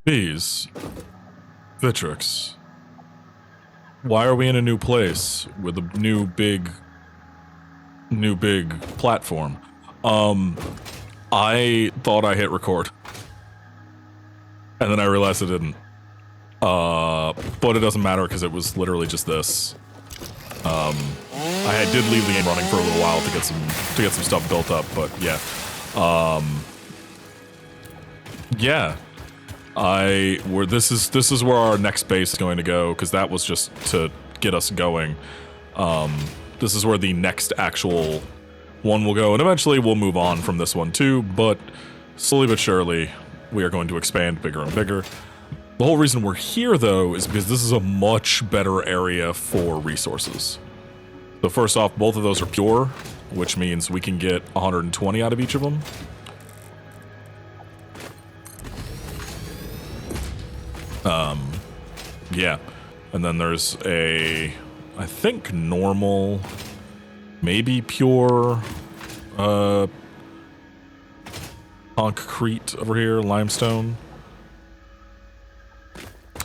Bees. Vitrix. Why are we in a new place with a new big platform? I thought I hit record. And then I realized I didn't. But it doesn't matter because it was literally just this. I did leave the game running for a little while to get some stuff built up, but yeah. Yeah. This is where our next base is going to go, because that was just to get us going. This is where the next actual one will go, and eventually we'll move on from this one too, but slowly but surely we are going to expand bigger and bigger. The whole reason we're here though is because this is a much better area for resources. So first off, both of those are pure, which means we can get 120 out of each of them. Yeah, and then there's I think normal, maybe pure, concrete over here, limestone.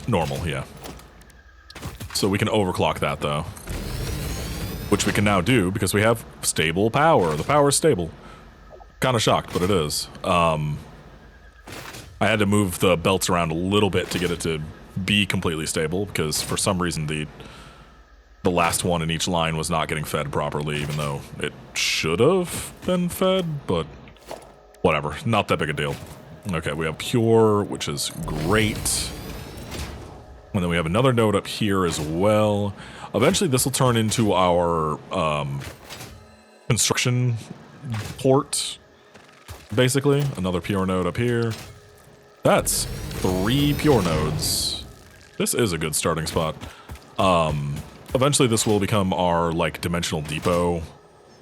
Normal, yeah. So we can overclock that though, which we can now do because we have stable power. The power is stable. Kind of shocked, but it is. I had to move the belts around a little bit to get it to be completely stable because for some reason the last one in each line was not getting fed properly, even though it should have been fed, but whatever, not that big a deal. Okay, we have pure, which is great. And then we have another node up here as well. Eventually this will turn into our construction port, basically. Another pure node up here. That's 3 pure nodes. This is a good starting spot. Eventually this will become our like dimensional depot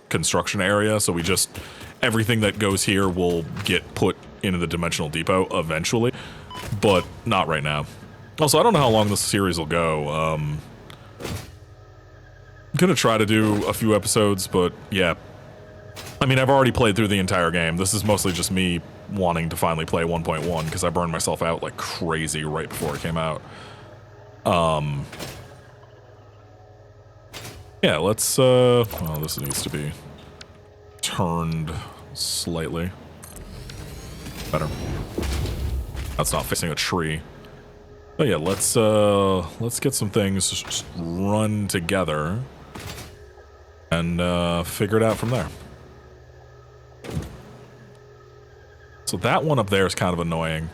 construction area, so everything that goes here will get put into the dimensional depot eventually, but not right now. Also, I don't know how long this series will go. I'm gonna try to do a few episodes, but yeah. I mean, I've already played through the entire game. This is mostly just me wanting to finally play 1.1 because I burned myself out like crazy right before it came out. Yeah, let's, well, this needs to be turned slightly. Better. That's not facing a tree. But yeah, let's get some things just run together and figure it out from there. So that one up there is kind of annoying.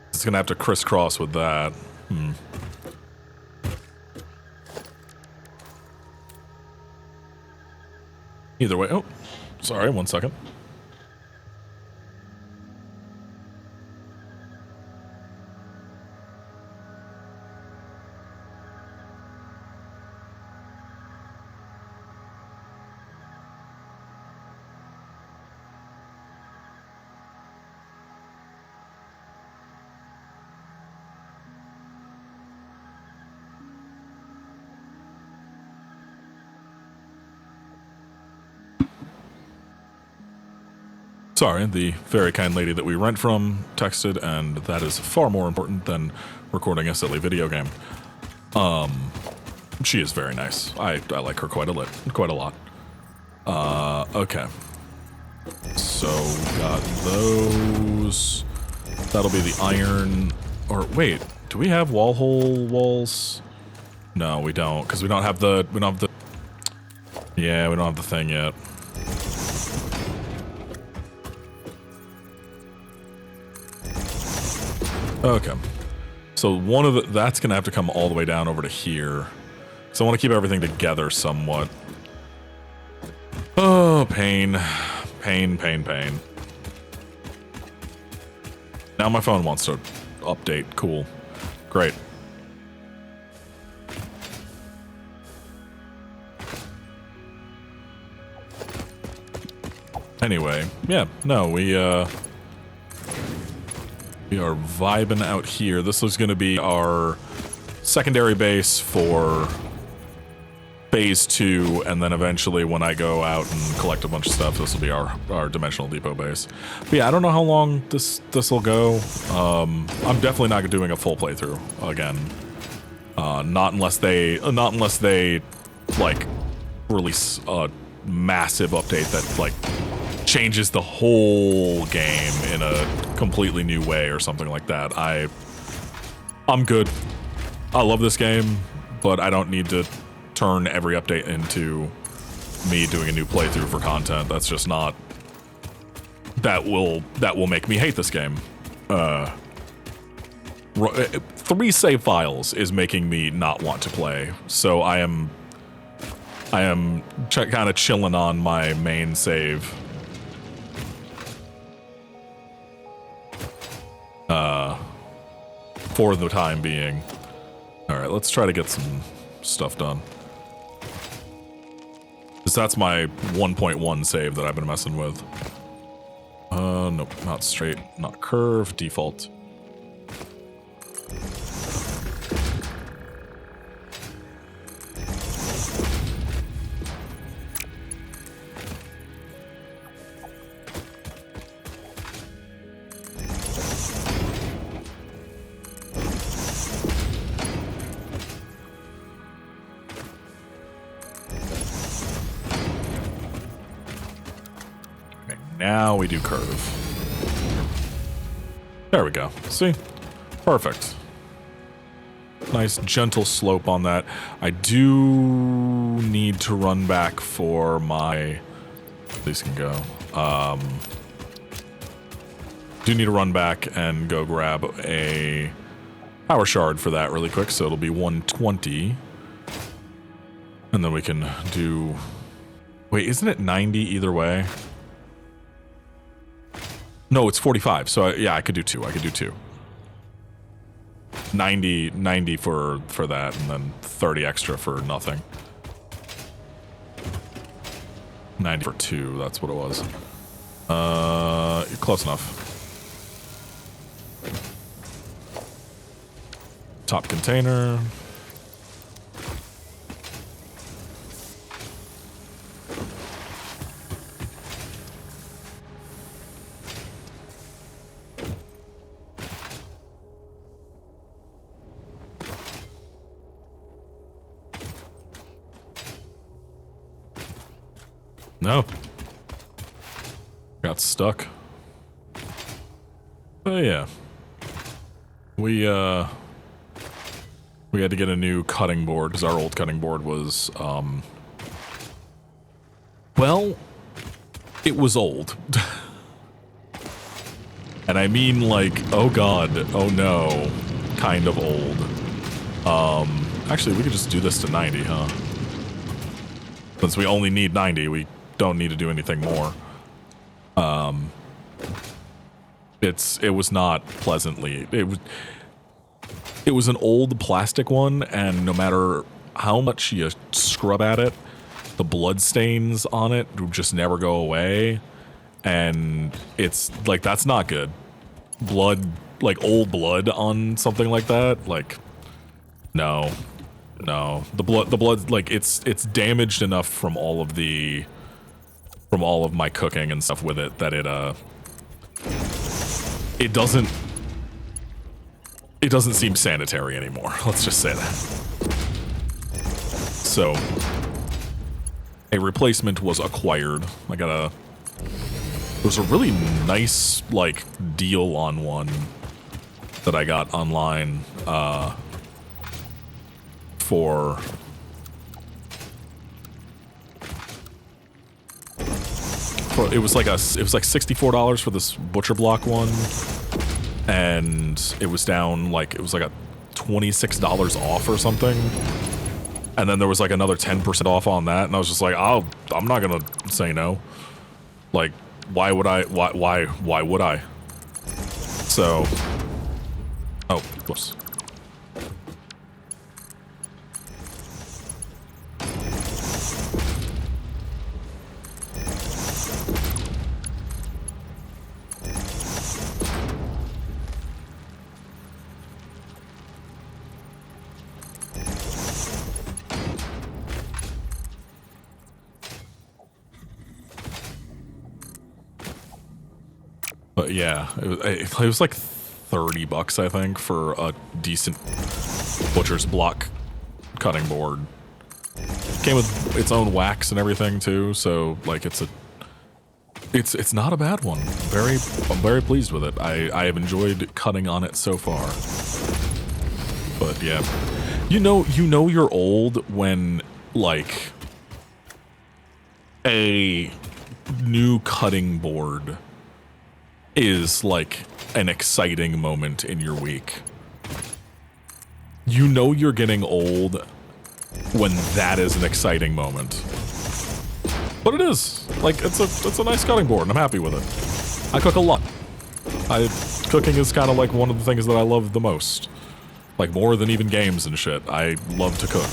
It's gonna have to crisscross with that. Either way, oh, sorry, 1 second. Sorry, the very kind lady that we rent from texted, and that is far more important than recording a silly video game. She is very nice. I like her quite a lot. Okay. So, got those. That'll be the iron, or wait, do we have wall hole walls? No, we don't, because we don't have the, yeah, we don't have the thing yet. Okay, so one of that's gonna have to come all the way down over to here. So I want to keep everything together somewhat. Oh, pain. Pain. Now my phone wants to update. Cool. Great. Anyway, yeah, no, we are vibing out here. This is going to be our secondary base for phase 2, and then eventually when I go out and collect a bunch of stuff, this will be our Dimensional Depot base. But yeah, I don't know how long this will go. I'm definitely not doing a full playthrough again. Not unless they like release a massive update that like changes the whole game in a completely new way or something like that. I'm good. I love this game, but I don't need to turn every update into me doing a new playthrough for content. That's just not... That will make me hate this game. 3 save files is making me not want to play, so I am kind of chilling on my main save. For the time being. Alright, let's try to get some stuff done. Because that's my 1.1 save that I've been messing with. Nope, not straight, not curve, default. Now we do curve. There we go. See? Perfect. Nice gentle slope on that. I do need to run back for my... These can go. Do need to run back and go grab a power shard for that really quick, so it'll be 120. And then we can do... Wait, isn't it 90 either way? No, it's 45. So yeah, I could do 2. 90 for that, and then 30 extra for nothing. 90 for 2. That's what it was. Close enough. Top container. No. Got stuck. Oh yeah. We had to get a new cutting board because our old cutting board was well, it was old. And I mean like, oh god, oh no, kind of old. Actually we could just do this to 90, huh? Since we only need 90, we don't need to do anything more. It was not pleasantly. It was an old plastic one, and no matter how much you scrub at it, the blood stains on it just never go away. And it's like, that's not good. Blood, like old blood on something like that, like, no. No, the blood, like it's damaged enough from all of my cooking and stuff with it that it doesn't seem sanitary anymore. Let's just say that. So, a replacement was acquired. There was a really nice like deal on one that I got online. It was like $64 for this butcher block one, and it was down like, it was like a $26 off or something, and then there was like another 10% off on that, and I was just like, I'm not gonna say no. Like, why would I? Why would I? So, oh, whoops. But yeah, it was like $30, I think, for a decent butcher's block cutting board. Came with its own wax and everything too, so like it's not a bad one. I'm very pleased with it. I have enjoyed cutting on it so far. But yeah, you know you're old when like a new cutting board is like an exciting moment in your week. You know you're getting old when that is an exciting moment. But it is. Like, it's a nice cutting board, and I'm happy with it. I cook a lot. Cooking is kind of like one of the things that I love the most. Like, more than even games and shit. I love to cook.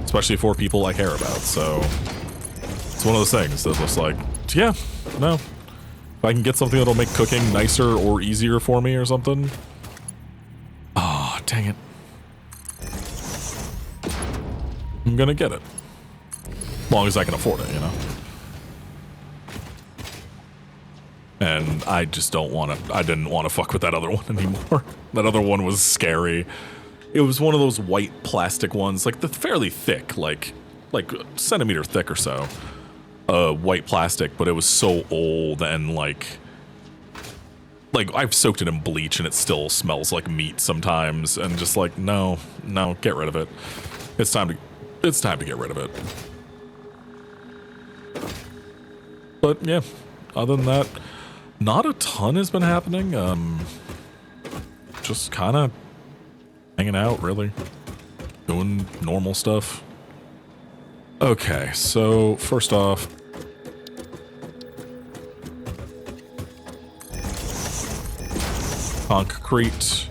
Especially for people I care about, so... It's one of those things that looks like, yeah, no. If I can get something that'll make cooking nicer or easier for me or something. Ah, dang it. I'm gonna get it. As long as I can afford it, you know? And I just don't want to, I didn't want to fuck with that other one anymore. That other one was scary. It was one of those white plastic ones, like the fairly thick, like a centimeter thick or so. White plastic, but it was so old and like I've soaked it in bleach and it still smells like meat sometimes, and just like, no, get rid of it. It's time to get rid of it. But yeah, other than that, not a ton has been happening. Just kind of hanging out, really. Doing normal stuff. Okay, so first off, concrete,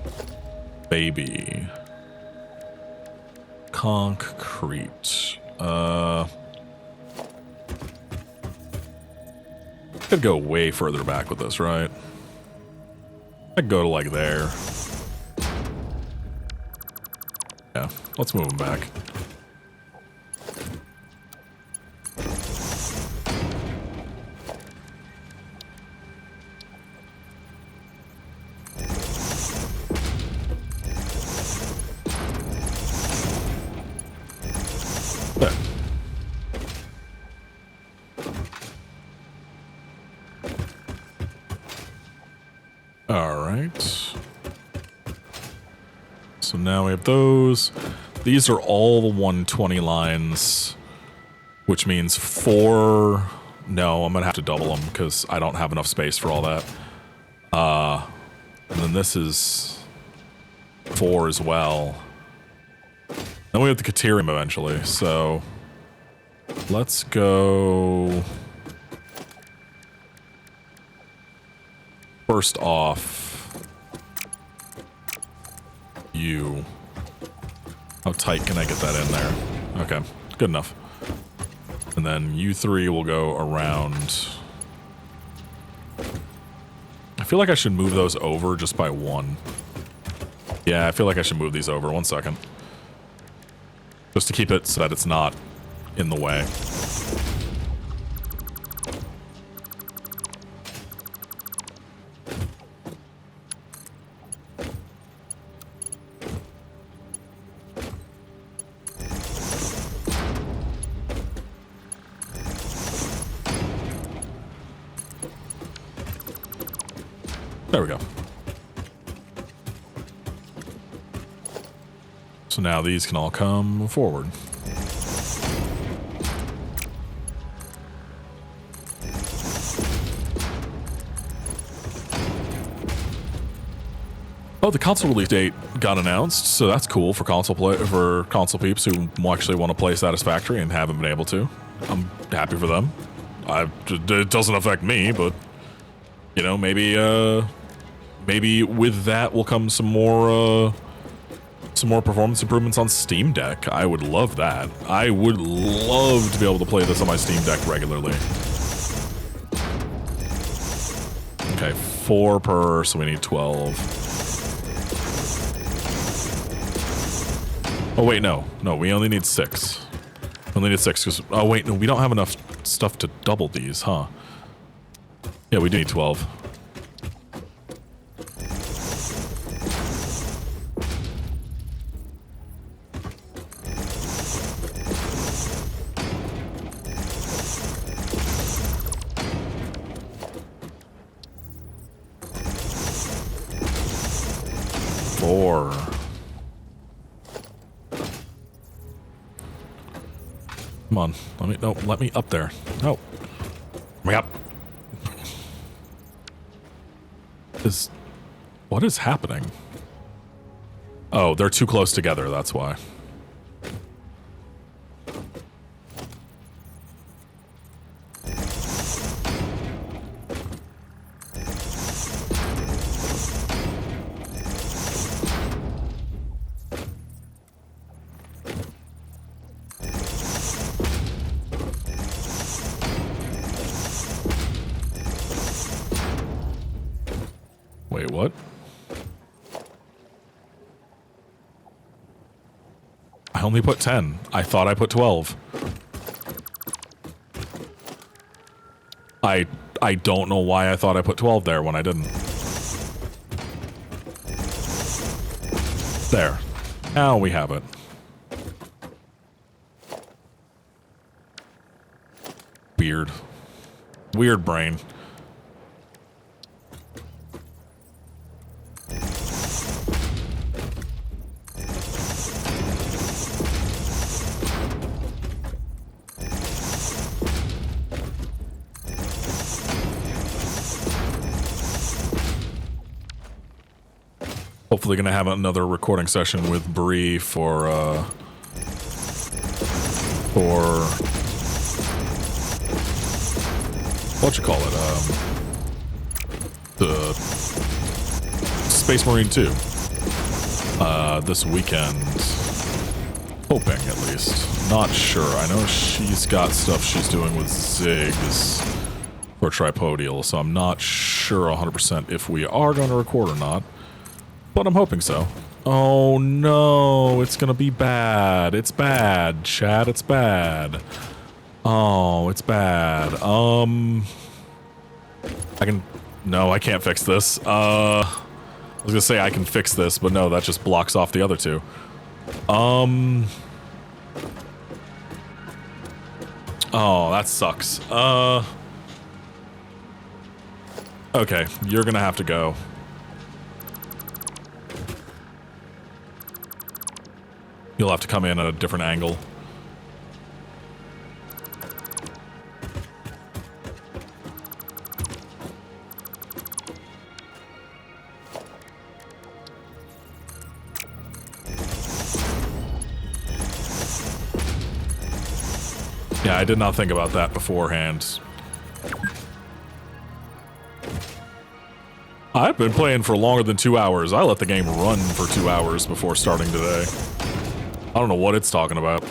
baby. Concrete. Could go way further back with this, right? I could go to like there. Yeah, let's move them back. There. All right. So now we have those. These are all the 120 lines, which means 4. No, I'm gonna have to double them because I don't have enough space for all that. And then this is 4 as well. Then we have the Caterium eventually, so let's go. First off, you. How tight can I get that in there? Okay, good enough. And then you 3 will go around. I feel like I should move those over just by 1. Yeah, I feel like I should move these over. 1 second. Just to keep it so that it's not in the way. There we go. So now these can all come forward. Oh, the console release date got announced, so that's cool for console peeps who actually want to play Satisfactory and haven't been able to. I'm happy for them. It doesn't affect me, but you know, maybe with that will come some more performance improvements on Steam Deck. I would love that. I would love to be able to play this on my Steam Deck regularly. Okay, 4 per, so we need 12. Oh wait, no, we only need 6. We only need 6 because, oh wait, no, we don't have enough stuff to double these, huh? Yeah, we do need 12. 4. Come on, let me up there. No. Let me up. What is happening? Oh, they're too close together, that's why. Wait, what? I only put 10. I thought I put 12. I don't know why I thought I put 12 there when I didn't. There. Now we have it. Weird. Weird brain. Hopefully gonna have another recording session with Bree for what you call it, the Space Marine 2, this weekend. Hoping, at least. Not sure. I know she's got stuff she's doing with Ziggs for Tripodial, so I'm not sure 100% if we are going to record or not. But I'm hoping so. Oh no, it's gonna be bad. It's bad, chat, it's bad. Oh, it's bad. No, I can't fix this. I was gonna say I can fix this, but no, that just blocks off the other two. Oh, that sucks. Okay, you're gonna have to go. You'll have to come in at a different angle. Yeah, I did not think about that beforehand. I've been playing for longer than 2 hours. I let the game run for 2 hours before starting today. I don't know what it's talking about.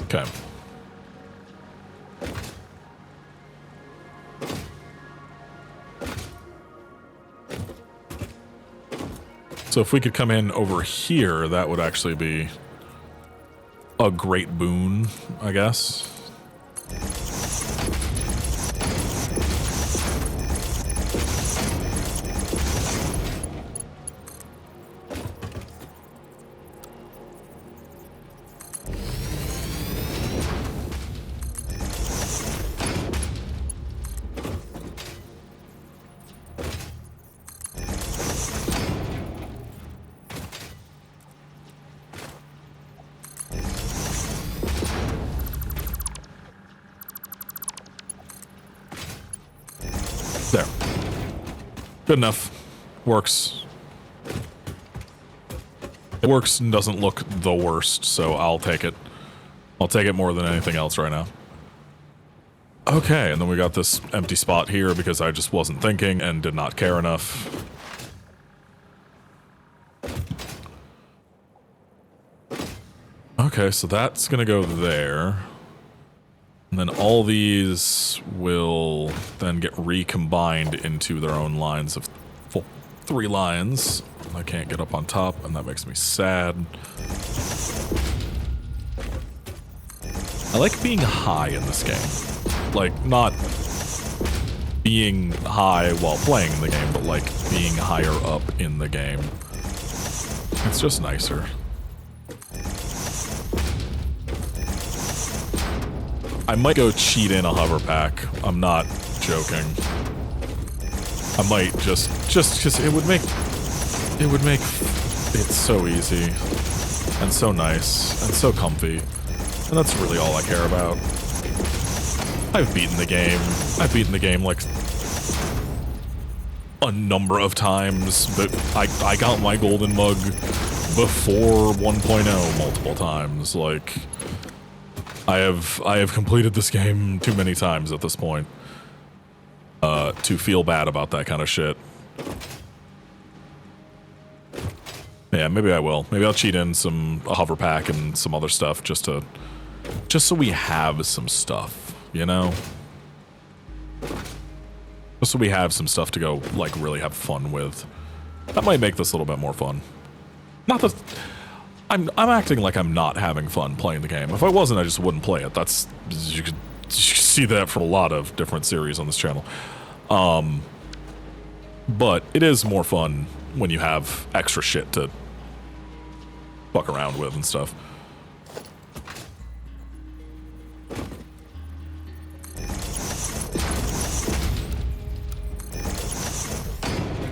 Okay. So if we could come in over here, that would actually be a great boon, I guess. There. Good enough. Works. It works and doesn't look the worst, so I'll take it. I'll take it more than anything else right now. Okay, and then we got this empty spot here because I just wasn't thinking and did not care enough. Okay, so that's gonna go there. And then all these will then get recombined into their own lines of 3 lines. I can't get up on top, and that makes me sad. I like being high in this game. Like, not being high while playing the game, but like being higher up in the game. It's just nicer. I might go cheat in a hover pack. I'm not joking. I might just because it would make it so easy and so nice and so comfy, and that's really all I care about. I've beaten the game. I've beaten the game like a number of times, but I got my golden mug before 1.0 multiple times. Like I have completed this game too many times at this point to feel bad about that kind of shit. Yeah, maybe I will. Maybe I'll cheat in a hover pack and some other stuff just so we have some stuff, you know? Just so we have some stuff to go, like, really have fun with. That might make this a little bit more fun. Not that I'm acting like I'm not having fun playing the game. If I wasn't, I just wouldn't play it. That's you could see that for a lot of different series on this channel. But it is more fun when you have extra shit to fuck around with and stuff.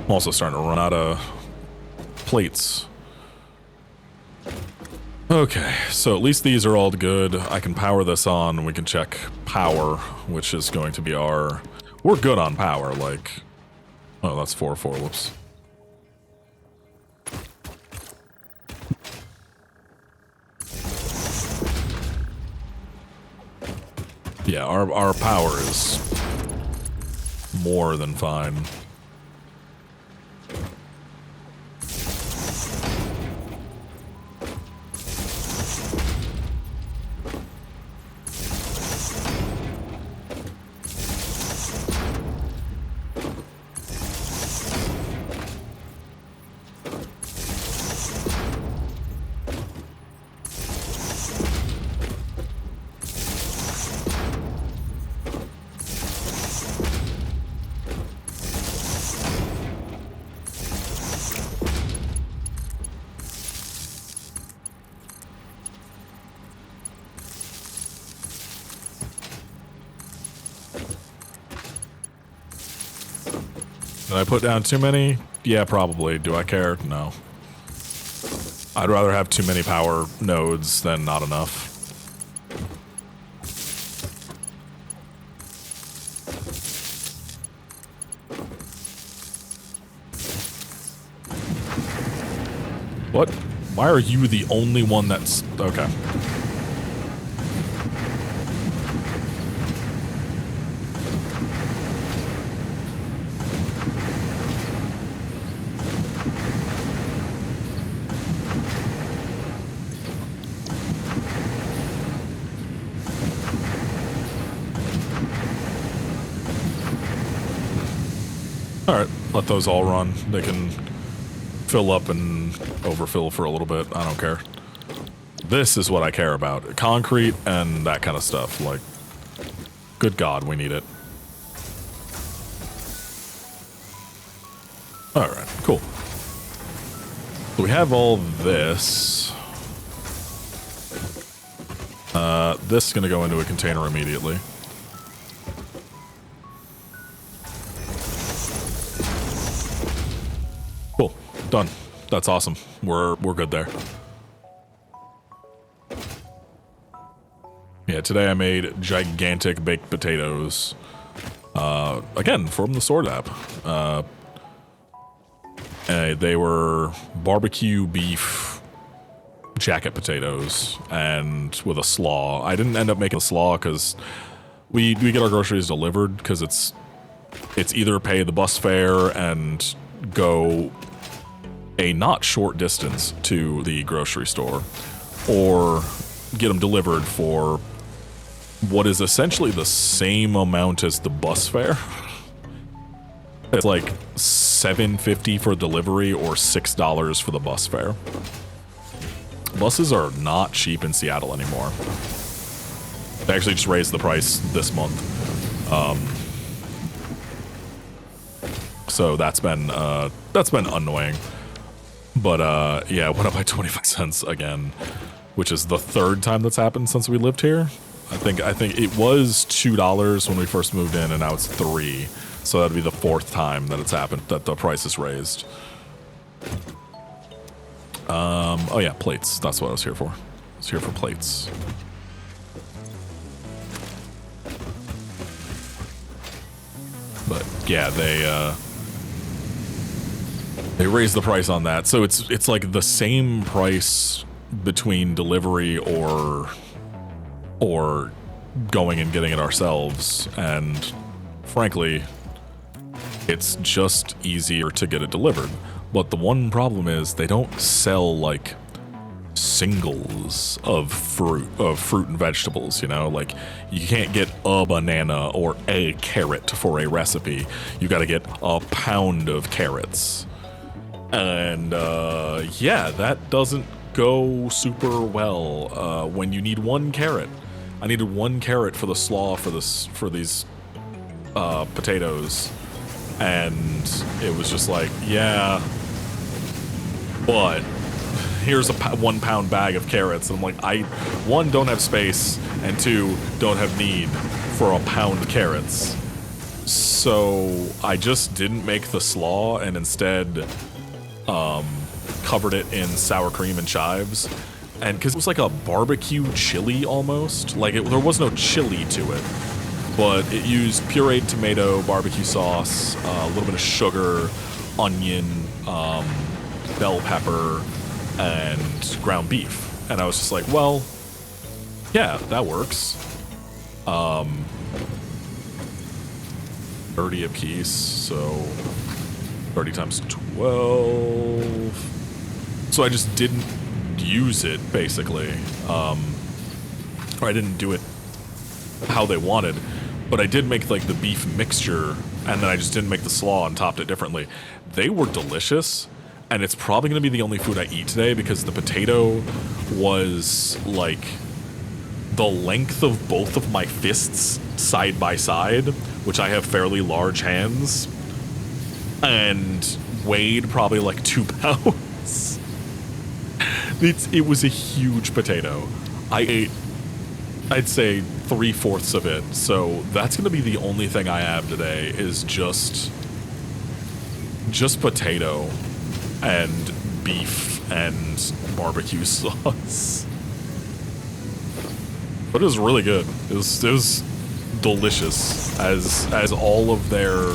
I'm also starting to run out of plates. Okay, so at least these are all good. I can power this on, and we can check power, which is going to be our... We're good on power, like... Oh, that's 4-4, whoops. Yeah, our power is more than fine. Did I put down too many? Yeah, probably. Do I care? No. I'd rather have too many power nodes than not enough. What? Why are you the only one that's... Okay. Alright, let those all run. They can fill up and overfill for a little bit. I don't care. This is what I care about. Concrete and that kind of stuff. Like, good God, we need it. Alright, cool. So we have all this. This is going to go into a container immediately. Cool. Done. That's awesome. We're good there. Yeah, today I made gigantic baked potatoes. Again, from the Sword app. They were barbecue beef jacket potatoes and with a slaw. I didn't end up making a slaw because we get our groceries delivered because it's either pay the bus fare and go a not short distance to the grocery store, or get them delivered for what is essentially the same amount as the bus fare. It's like $7.50 for delivery or $6 for the bus fare. Buses are not cheap in Seattle anymore. They actually just raised the price this month. So that's been annoying. But yeah, it went up by 25 cents again, which is the third time that's happened since we lived here. I think it was $2 when we first moved in, and now it's $3. So that'd be the fourth time that it's happened that the price is raised. Oh yeah, plates. That's what I was here for. I was here for plates. But yeah, they raised the price on that. So it's like the same price between delivery or going and getting it ourselves, and frankly, it's just easier to get it delivered. But the one problem is they don't sell like singles of fruit and vegetables, you know? Like you can't get a banana or a carrot for a recipe. You got to get a pound of carrots. And yeah, that doesn't go super well when you need one carrot. I needed one carrot for the slaw for these potatoes, and it was just like, yeah, but here's a 1 pound bag of carrots. And I'm like, I, one, don't have space, and two, don't have need for a pound of carrots. So I just didn't make the slaw and instead covered it in sour cream and chives. And because it was like a barbecue chili almost, like there was no chili to it, but it used pureed tomato, barbecue sauce, a little bit of sugar, onion, bell pepper, and ground beef. And I was just like, well, yeah, that works. 30 a piece, so 30 times 12. So I just didn't use it, basically. Or I didn't do it how they wanted, but I did make like the beef mixture, and then I just didn't make the slaw and topped it differently. They were delicious, and it's probably going to be the only food I eat today because the potato was like the length of both of my fists side by side, which I have fairly large hands, and weighed probably like 2 pounds. It was a huge potato. I ate, I'd say, 3/4 of it. So that's gonna be the only thing I have today is just potato and beef and barbecue sauce. But it was really good. It was delicious, as all of their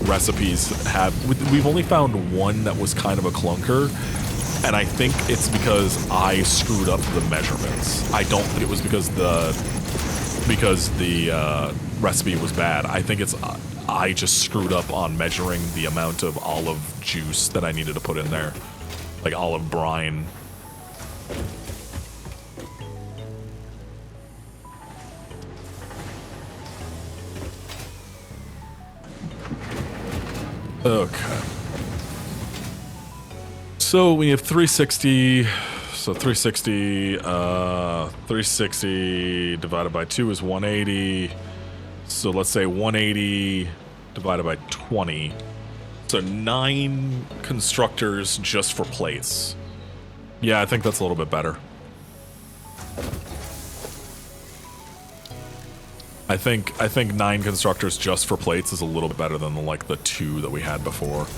recipes have. We've only found one that was kind of a clunker. And I think it's because I screwed up the measurements. I don't think it was because the recipe was bad. I think it's I just screwed up on measuring the amount of olive juice that I needed to put in there, like olive brine. Okay. So we have 360, so 360 divided by 2 is 180. So let's say 180 divided by 20. So 9 constructors just for plates. Yeah, I think that's a little bit better. I think 9 constructors just for plates is a little bit better than like the 2 that we had before.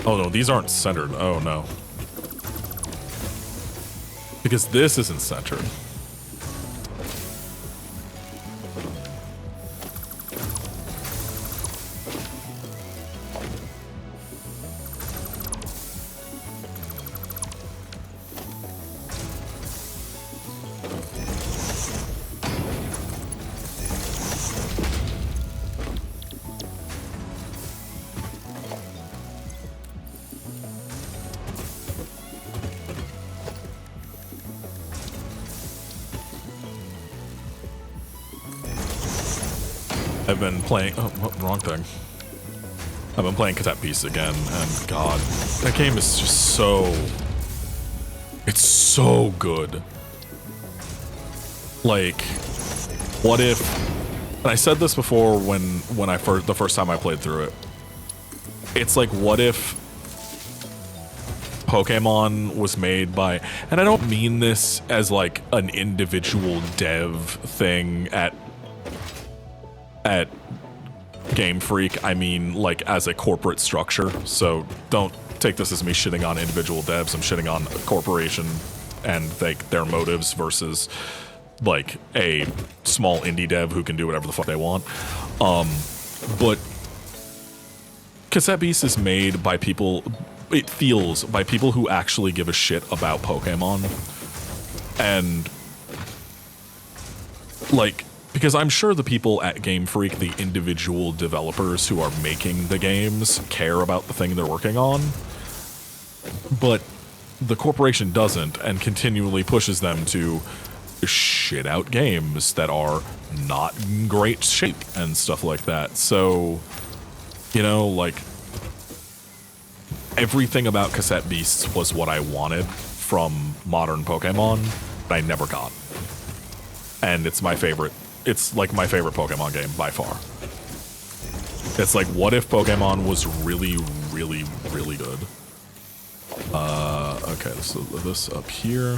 Oh no, these aren't centered. Oh no. Because this isn't centered. I've been playing, oh, wrong thing. I've been playing Cassette Piece again, and god, that game is just so, it's so good. Like, what if, and I said this before when the first time I played through it, it's like, what if Pokemon was made by, and I don't mean this as like an individual dev thing at Game Freak, I mean like as a corporate structure. So don't take this as me shitting on individual devs. I'm shitting on a corporation and like their motives versus like a small indie dev who can do whatever the fuck they want. But Cassette Beast is made by people, it feels, by people who actually give a shit about Pokemon. And like, because I'm sure the people at Game Freak, the individual developers who are making the games, care about the thing they're working on, but the corporation doesn't and continually pushes them to shit out games that are not in great shape and stuff like that. So, you know, like, everything about Cassette Beasts was what I wanted from modern Pokemon, but I never got. And it's my favorite. It's like my favorite Pokemon game by far. It's like, what if Pokemon was really, really, really good? Okay, so this up here.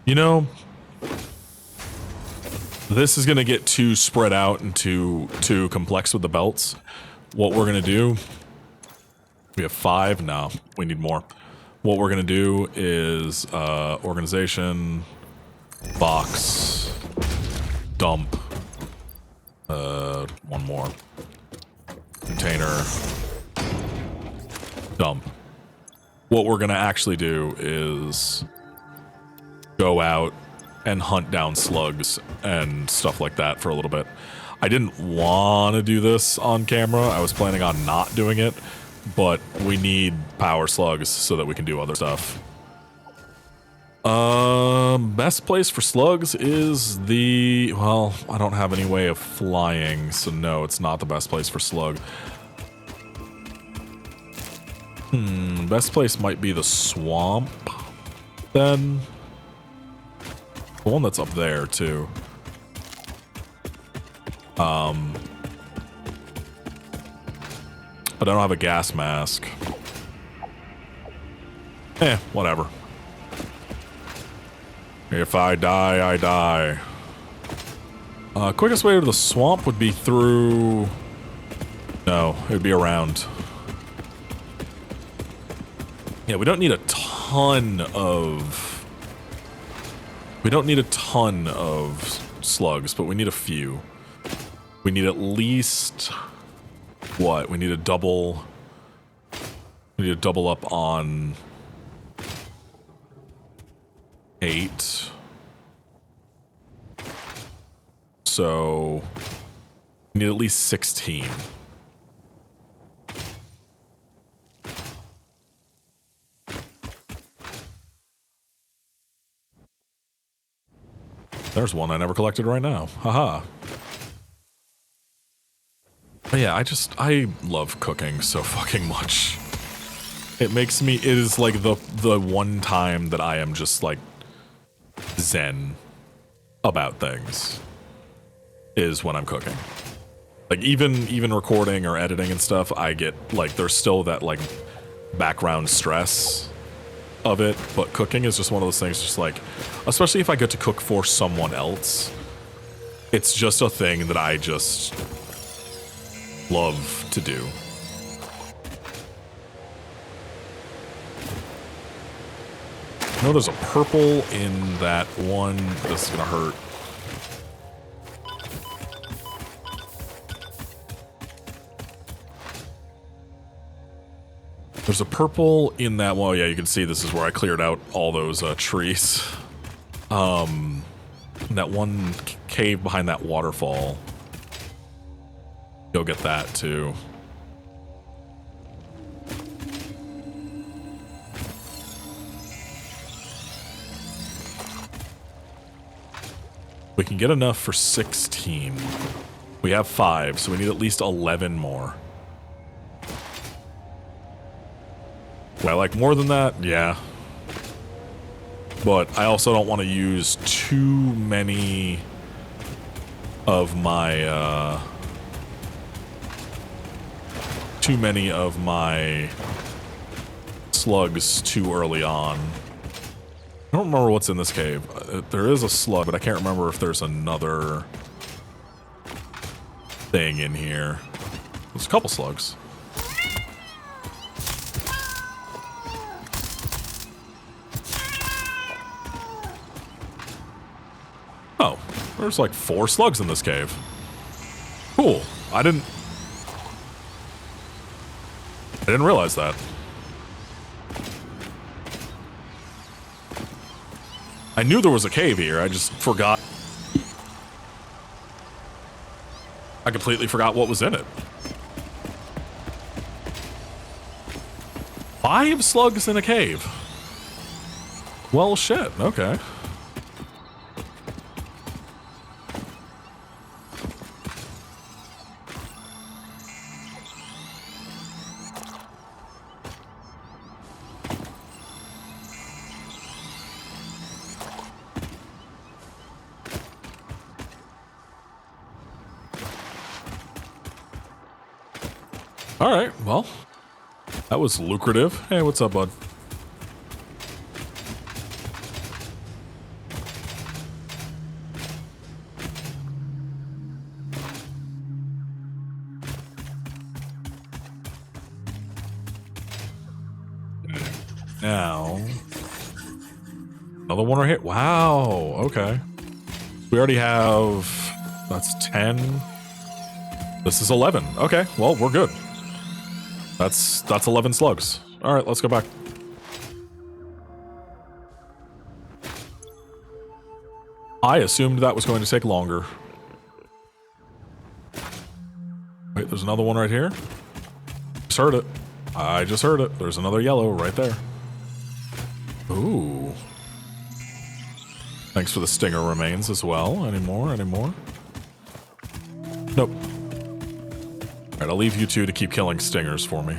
You know, this is going to get too spread out and too complex with the belts. What we're going to do, we have 5 now. We need more. What we're going to do is organization, box, dump, one more, container, dump. What we're going to actually do is go out and hunt down slugs and stuff like that for a little bit. I didn't want to do this on camera. I was planning on not doing it, but we need power slugs so that we can do other stuff. Best place for slugs is the, well, I don't have any way of flying, so no, it's not the best place for slug. Best place might be the swamp, then. The one that's up there, too. But I don't have a gas mask. Whatever. If I die, I die. Quickest way to the swamp would be through... No, it would be around. Yeah, we don't need a ton of... We don't need a ton of slugs, but we need a few. We need at least... What? We need a double... We need to double up on... 8. So... We need at least 16. There's one I never collected right now. Haha. But yeah, I love cooking so fucking much. It makes me, it is like the one time that I am just like zen about things is when I'm cooking. Like even recording or editing and stuff, I get like, there's still that like background stress of it, but cooking is just one of those things, just like, especially if I get to cook for someone else, it's just a thing that I just love to do. I know there's a purple in that one. This is gonna hurt. There's a purple in that, well, yeah, you can see this is where I cleared out all those trees. That one cave behind that waterfall. Go get that too. We can get enough for 16. We have 5, so we need at least 11 more. Would I like more than that? Yeah. But I also don't want to use too many of my, slugs too early on. I don't remember what's in this cave. There is a slug, but I can't remember if there's another thing in here. There's a couple slugs. Oh, there's like 4 slugs in this cave. Cool. I didn't realize that. I knew there was a cave here, I just forgot. I completely forgot what was in it. 5 slugs in a cave. Well, shit, okay. All right, well, that was lucrative. Hey, what's up, bud? Now, another one right here. Wow, okay. We already have, that's 10. This is 11. Okay, well, we're good. That's 11 slugs. All right, let's go back. I assumed that was going to take longer. Wait, there's another one right here. Just heard it. I just heard it. There's another yellow right there. Ooh. Thanks for the stinger remains as well. Any more? Nope. Alright, I'll leave you two to keep killing stingers for me.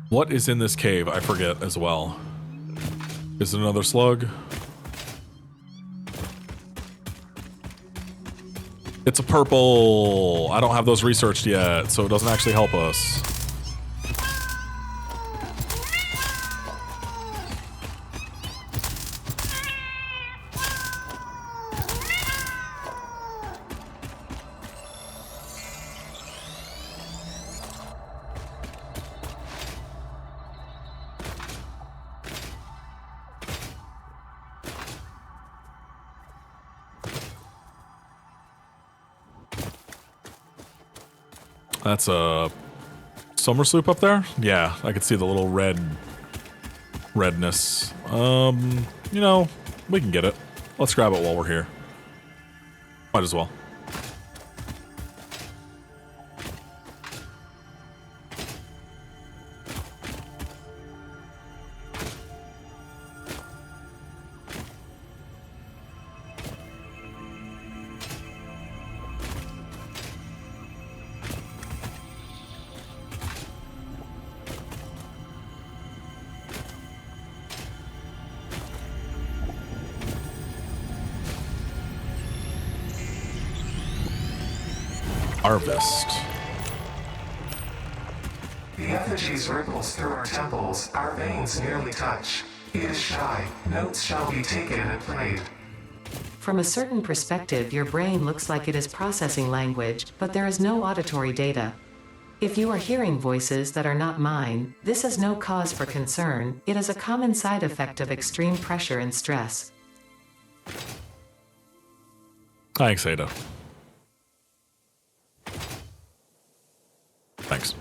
What is in this cave? I forget as well. Is it another slug? It's a purple. I don't have those researched yet, so it doesn't actually help us. That's a summer sloop up there? Yeah, I could see the little redness. You know, we can get it. Let's grab it while we're here. Might as well. Harvest. The effigies ripples through our temples, our veins nearly touch. It is shy, notes shall be taken and played. From a certain perspective, your brain looks like it is processing language, but there is no auditory data. If you are hearing voices that are not mine, this is no cause for concern. It is a common side effect of extreme pressure and stress. Thanks, Ada. Thanks.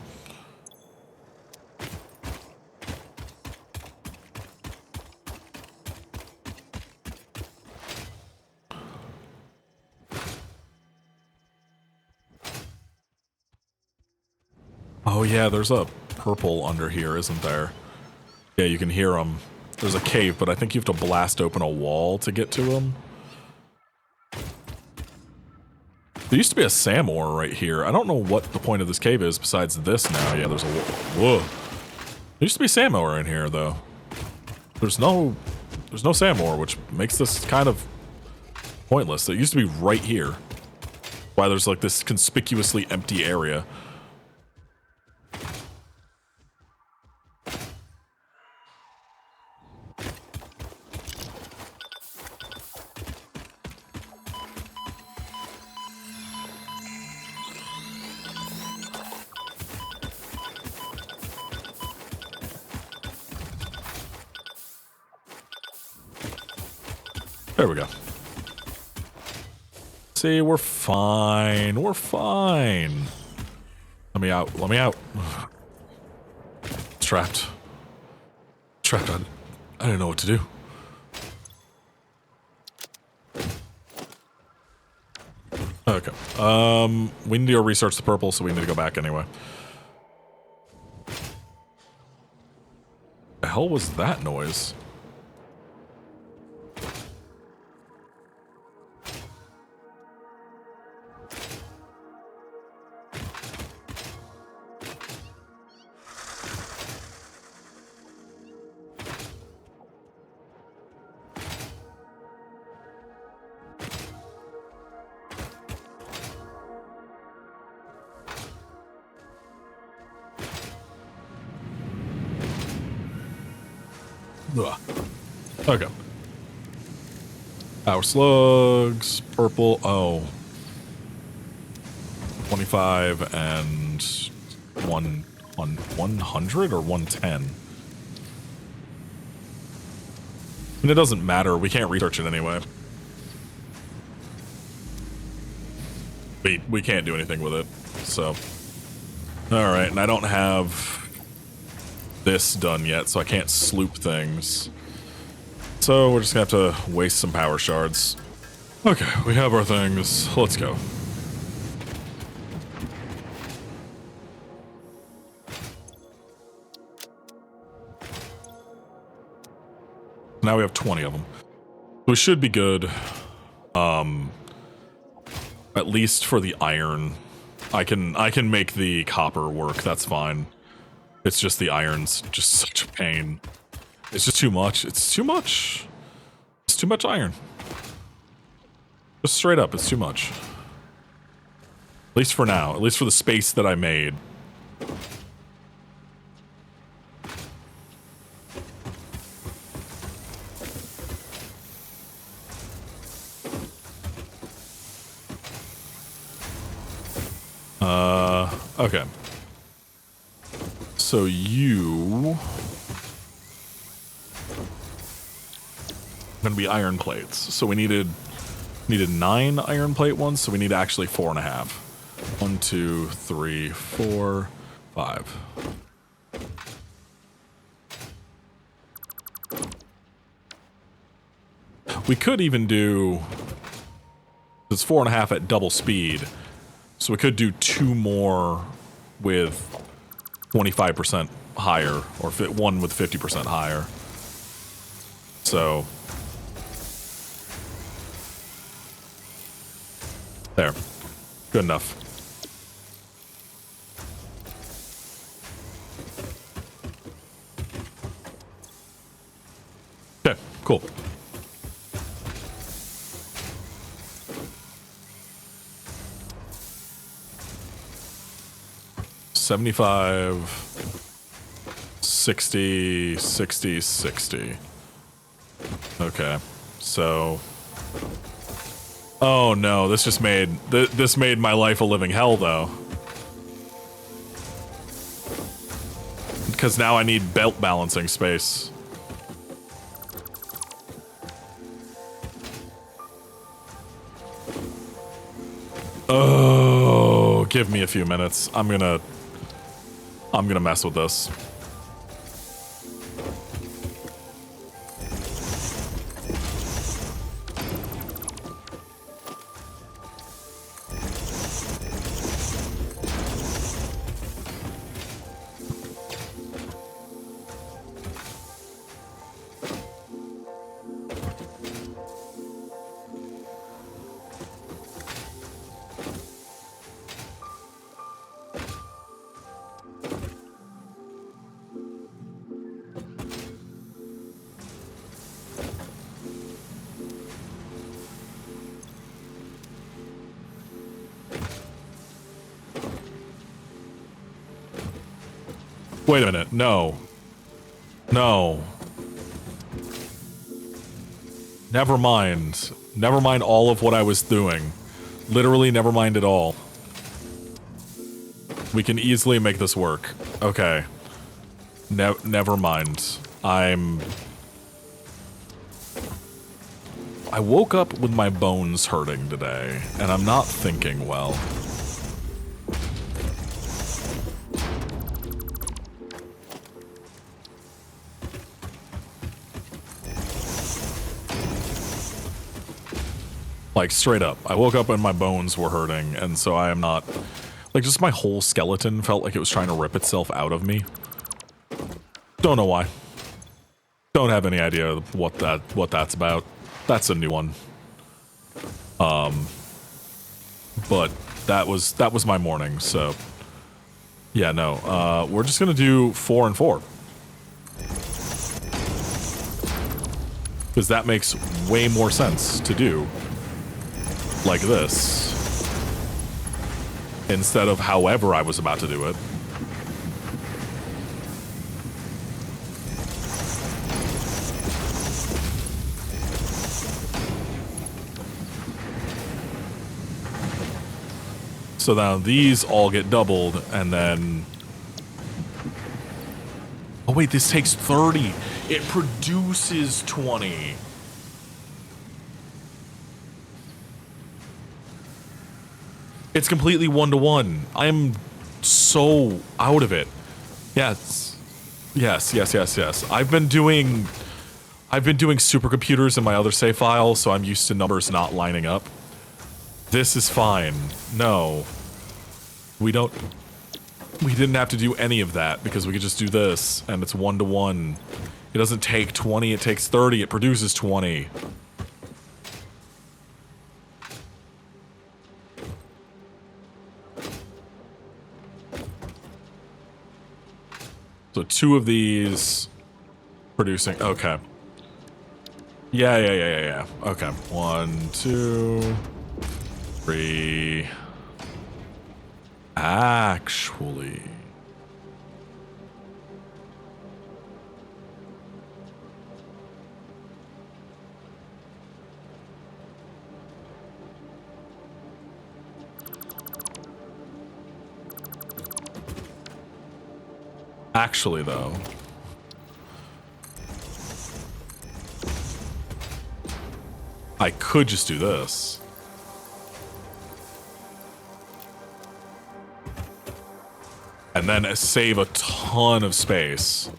Oh yeah, there's a purple under here, isn't there? Yeah, you can hear them. There's a cave, but I think you have to blast open a wall to get to them. There used to be a Sam ore right here. I don't know what the point of this cave is besides this now. Yeah, there's a... Whoa. There used to be Sam ore in here, though. There's no Sam ore, which makes this kind of pointless. It used to be right here. Why there's like this conspicuously empty area. There we go. See, we're fine. We're fine. Let me out. Let me out. Trapped. Trapped. I didn't know what to do. Okay. We need to go research the purple, so we need to go back anyway. The hell was that noise? Ugh. Okay. Power slugs, purple, oh. 25 and 100 or 110? And it doesn't matter, we can't research it anyway. We can't do anything with it, so. Alright, and I don't have this done yet, so I can't sloop things. So we're just gonna have to waste some power shards. Okay, we have our things. Let's go. Now we have 20 of them. We should be good. At least for the iron. I can make the copper work, that's fine. It's just the iron's just such a pain. It's just too much. It's too much. It's too much iron. Just straight up, it's too much. At least for now. At least for the space that I made. Okay. So you gonna be iron plates. So we needed 9 iron plate ones, so we need actually 4.5. 1, 2, 3, 4, 5. We could even do, it's 4.5 at double speed, so we could do 2 more with 25% higher, or one with 50% higher. So there, good enough. Okay, cool. $75, 60, 60, 60. Okay, so. Oh no, this just made this made my life a living hell though. Because now I need belt balancing space. Oh, give me a few minutes. I'm gonna mess with this. Wait a minute. No. No. Never mind. Never mind all of what I was doing. Literally never mind at all. We can easily make this work. Okay. Never mind. I woke up with my bones hurting today, and I'm not thinking well. Like, straight up. I woke up and my bones were hurting, and so I am not... Like, just my whole skeleton felt like it was trying to rip itself out of me. Don't know why. Don't have any idea what that's about. That's a new one. But that was my morning, so... Yeah, no. We're just gonna do 4 and 4. Because that makes way more sense to do. Like this. Instead of however I was about to do it. So now these all get doubled, and then... Oh wait, this takes 30. It produces 20. It's completely 1-to-1. I'm so out of it. Yes. Yes. I've been doing supercomputers in my other save file, so I'm used to numbers not lining up. This is fine. No. We didn't have to do any of that because we could just do this, and it's 1-to-1. It doesn't take 20, it takes 30, it produces 20. So 2 of these producing, okay. Yeah. Okay, 1, 2, 3. Actually. Actually, though. I could just do this. And then save a ton of space.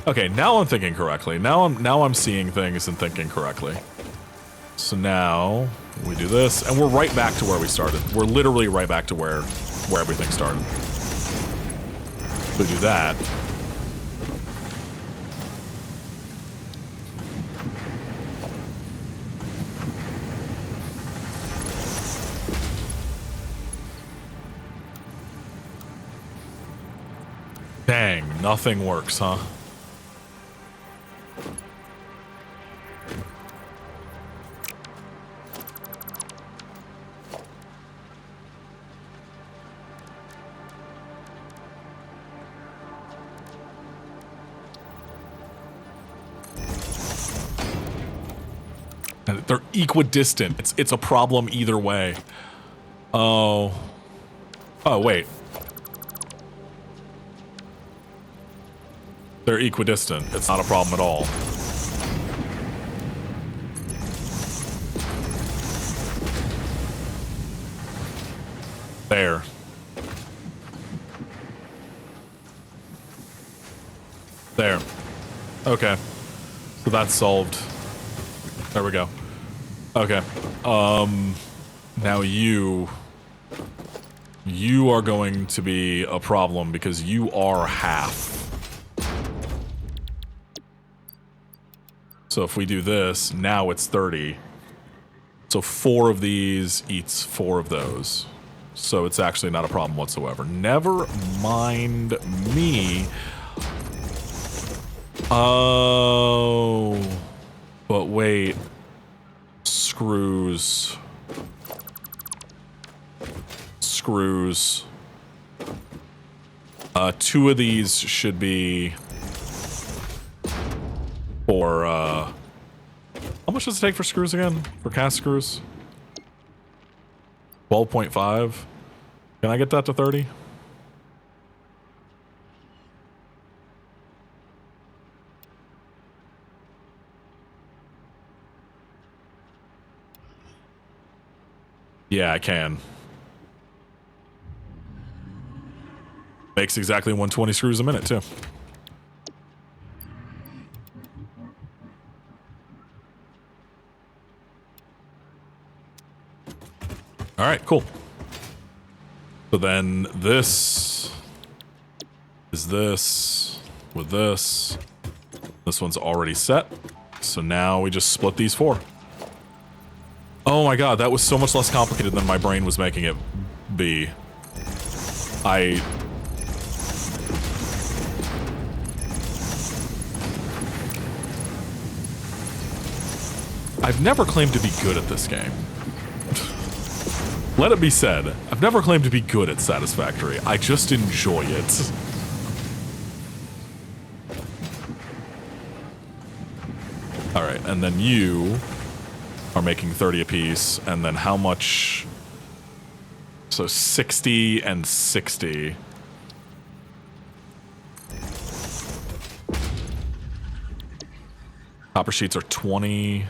Okay, now I'm thinking correctly. Now I'm seeing things and thinking correctly. So now we do this, and we're right back to where we started. We're literally right back to where everything started. We do that. Dang, nothing works, huh? And they're equidistant. It's a problem either way. Oh, wait. They're equidistant. It's not a problem at all. There. There. Okay. So that's solved. There we go. Okay. Now you are going to be a problem because you are half. So if we do this, now it's 30. So 4 of these eats 4 of those. So it's actually not a problem whatsoever. Never mind me. Oh. But wait. Screws. Two of these should be for, how much does it take for screws again? For cast screws? 12.5. Can I get that to 30? Yeah, I can. Makes exactly 120 screws a minute, too. All right, cool. So then this is this with this. This one's already set. So now we just split these four. Oh my god, that was so much less complicated than my brain was making it be. I've never claimed to be good at this game. Let it be said, I've never claimed to be good at Satisfactory. I just enjoy it. Alright, and then you are making 30 apiece, and then how much? So 60 and 60. Copper sheets are 20.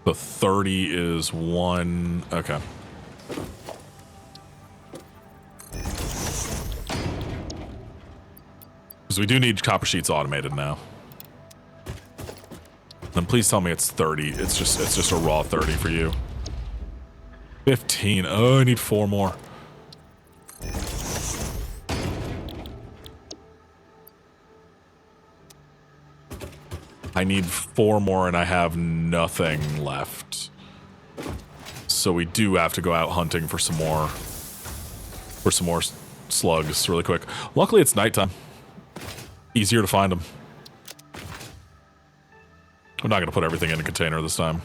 The 30 is 1. Okay. Because we do need copper sheets automated now. Then please tell me it's 30. It's just a raw 30 for you. 15. Oh, I need 4 more. I need 4 more and I have nothing left. So we do have to go out hunting for some more slugs really quick. Luckily it's nighttime. Easier to find them. I'm not going to put everything in a container this time.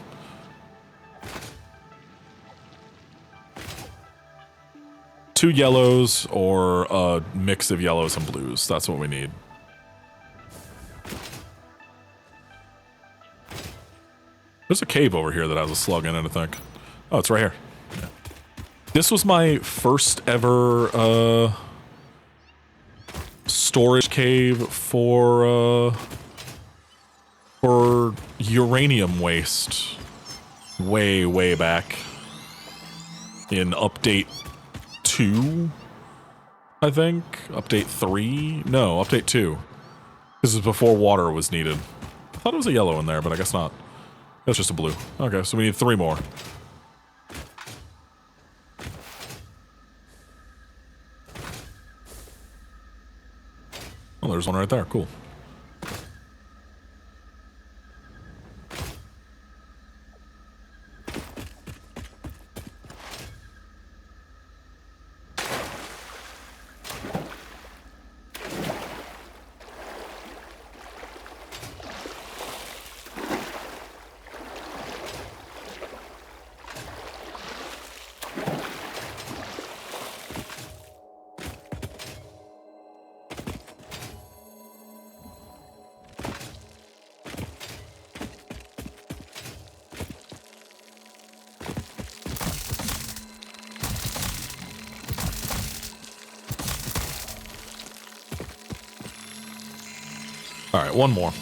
Two yellows or a mix of yellows and blues. That's what we need. There's a cave over here that has a slug in it, I think. Oh, it's right here. Yeah. This was my first ever storage cave for uranium waste. Way back in update 2, I think. Update 3? No, update 2. This is before water was needed. I thought it was a yellow in there, but I guess not. That's just a blue. Okay, so we need 3 more. Oh, there's one right there. Cool. All right, 1 more.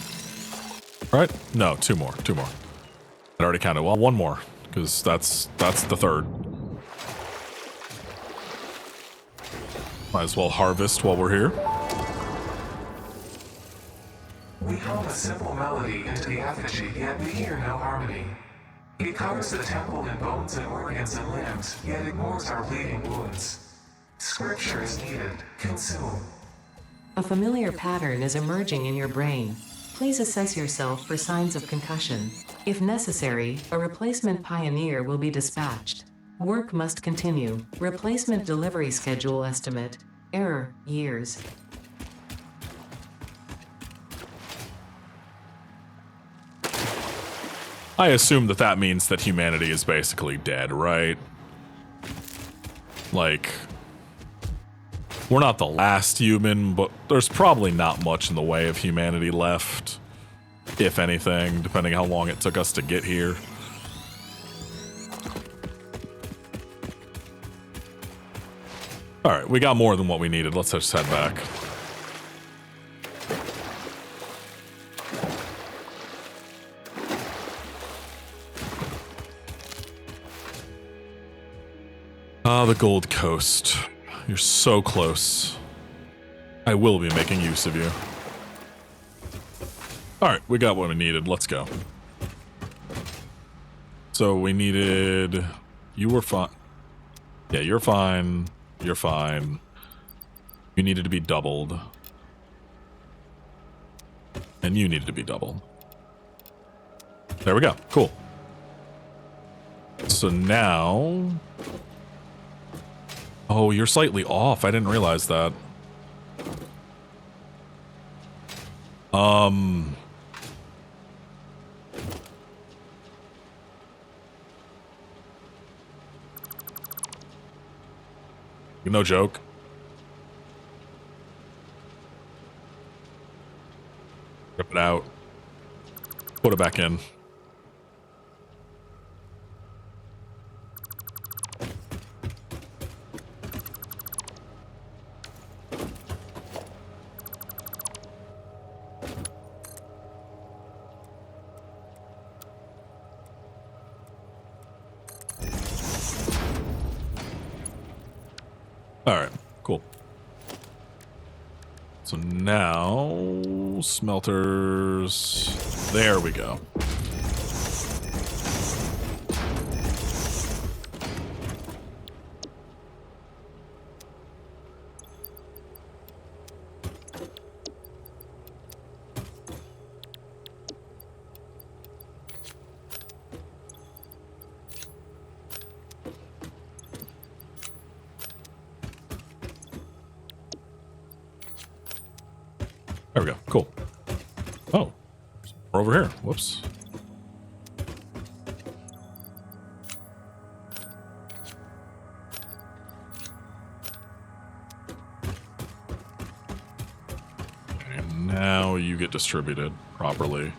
Right? No, 2 more. 2 more. I already counted. Well, 1 more, because that's the 3rd. Might as well harvest while we're here. We hum a simple melody into the effigy, yet we hear no harmony. It covers the temple in bones and organs and limbs, yet ignores our bleeding wounds. Scripture is needed. Consume. A familiar pattern is emerging in your brain. Please assess yourself for signs of concussion. If necessary, a replacement pioneer will be dispatched. Work must continue. Replacement delivery schedule estimate. Error, years. I assume that means that humanity is basically dead, right? Like, We're not the last human, but there's probably not much in the way of humanity left, if anything, depending how long it took us to get here. All right, we got more than what we needed. Let's just head back. Ah, the Gold Coast. You're so close. I will be making use of you. Alright, we got what we needed. Let's go. So we needed... You were fine. Yeah, you're fine. You're fine. You needed to be doubled. And you needed to be doubled. There we go. Cool. So now... Oh, you're slightly off. I didn't realize that. No joke. Rip it out. Put it back in. Alright, cool. So now, smelters, there we go. There we go. Cool. Oh, we're over here. Whoops. And now you get distributed properly.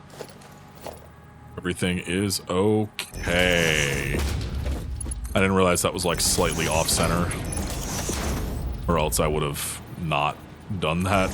Everything is okay. I didn't realize that was like slightly off center, or else I would have not done that.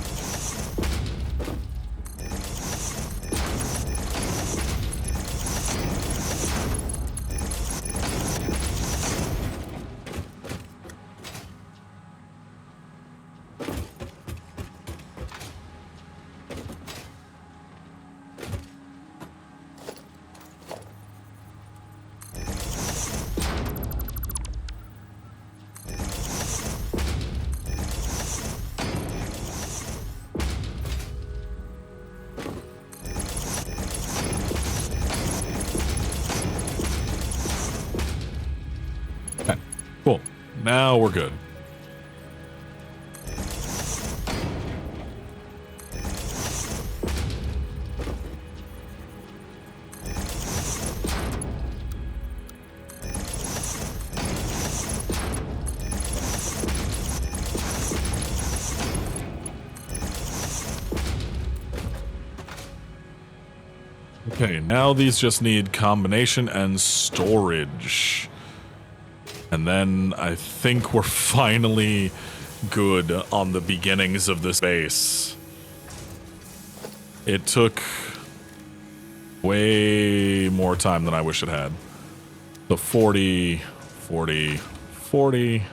Cool. Now we're good. Okay, now these just need combination and storage. And then I think we're finally good on the beginnings of this base. It took way more time than I wish it had. So 40, 40, 40.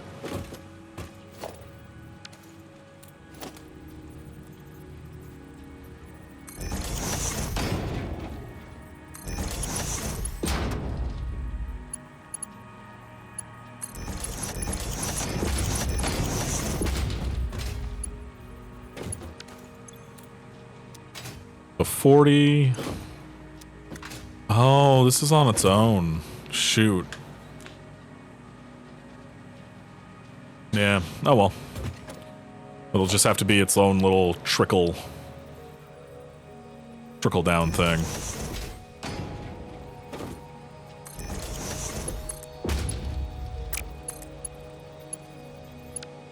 The 40. Oh, this is on its own. Shoot. Yeah. Oh well. It'll just have to be its own little trickle down thing.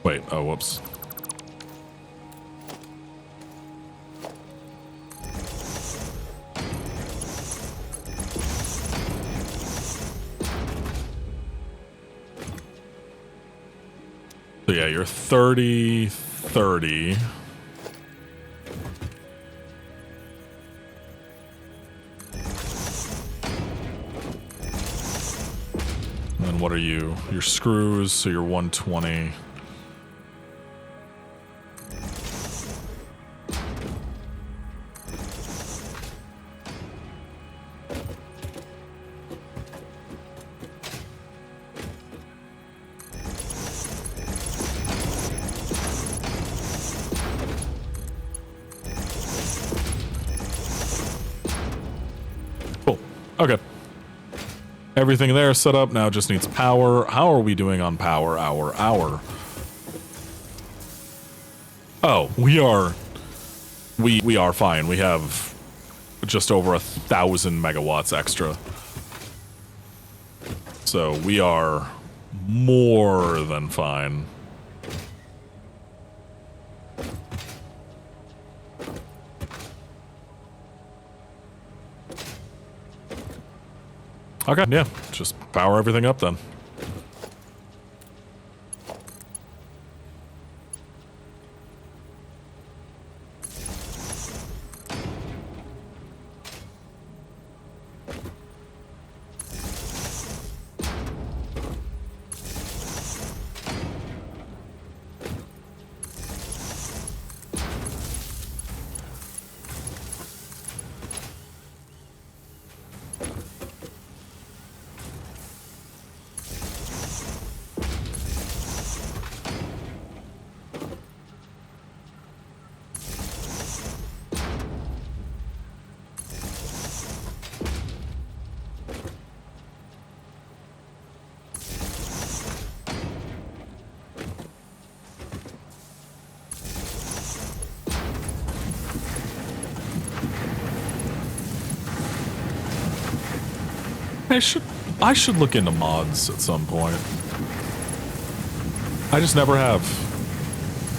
Wait. Oh, whoops. you're 30, 30. And then what are you? Your screws, so you're 120. Cool. Okay. Everything there set up, now just needs power. How are we doing on power? Hour. Oh, we are fine. We have just over 1,000 megawatts extra. So we are more than fine. Okay, yeah, just power everything up then. I should look into mods at some point. I just never have.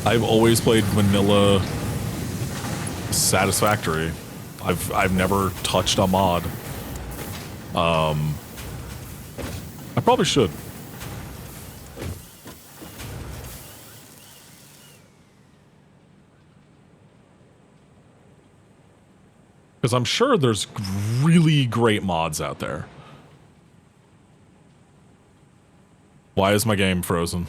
I've always played vanilla Satisfactory. I've never touched a mod. I probably should. Because I'm sure there's really great mods out there. Why is my game frozen?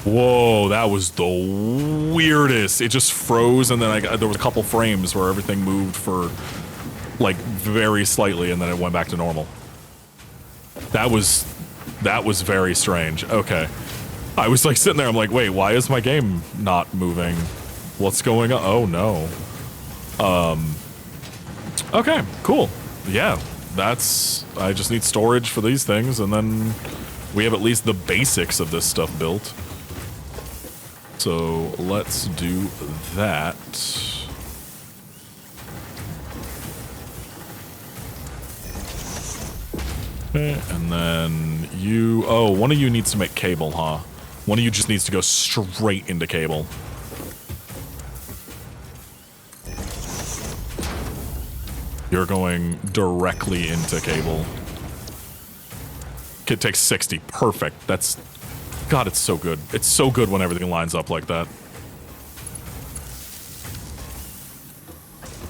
Whoa, that was the weirdest. It just froze, and then there was a couple frames where everything moved for, like, very slightly, and then it went back to normal. That was very strange. Okay. I was, like, sitting there, I'm like, wait, why is my game not moving? What's going on? Oh, no. Okay, cool. Yeah. I just need storage for these things, and then we have at least the basics of this stuff built. So let's do that. Okay, and then one of you needs to make cable, huh? One of you just needs to go straight into cable. You're going directly into cable. Kid takes 60. Perfect. God, it's so good. It's so good when everything lines up like that.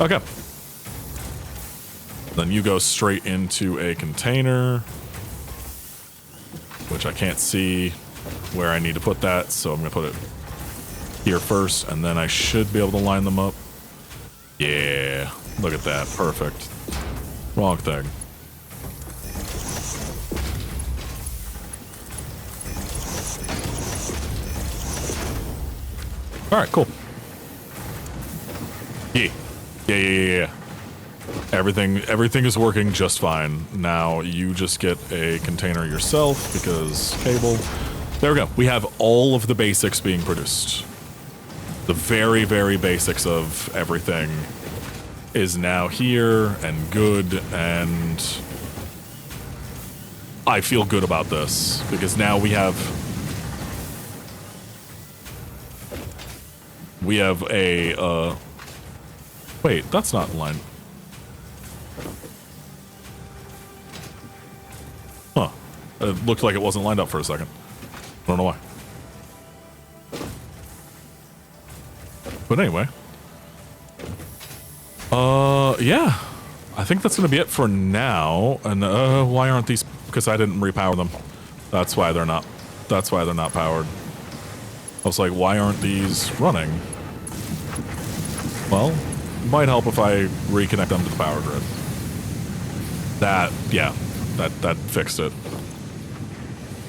Okay. Then you go straight into a container, which I can't see where I need to put that, so I'm going to put it here first, and then I should be able to line them up. Yeah. Look at that. Perfect. Wrong thing. Alright, cool. Yeah. Everything is working just fine. Now you just get a container yourself because cable. There we go. We have all of the basics being produced. The very, very basics of everything is now here and good, and I feel good about this because now we have a wait, that's not in line. Huh. It looked like it wasn't lined up for a second. I don't know why. But anyway. Yeah. I think that's going to be it for now. And, why aren't these... Because I didn't repower them. That's why they're not... That's why they're not powered. I was like, why aren't these running? Well, it might help if I reconnect them to the power grid. That, yeah, that fixed it.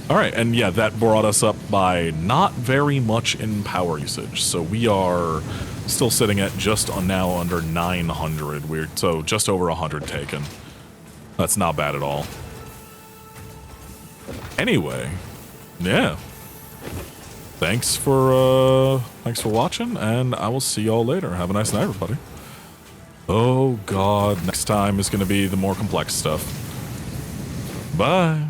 All right, and yeah, that brought us up by not very much in power usage. So we are still sitting at just on now under 900. So just over 100 taken. That's not bad at all. Anyway, yeah. Thanks for watching, and I will see y'all later. Have a nice night, everybody. Oh God, next time is going to be the more complex stuff. Bye.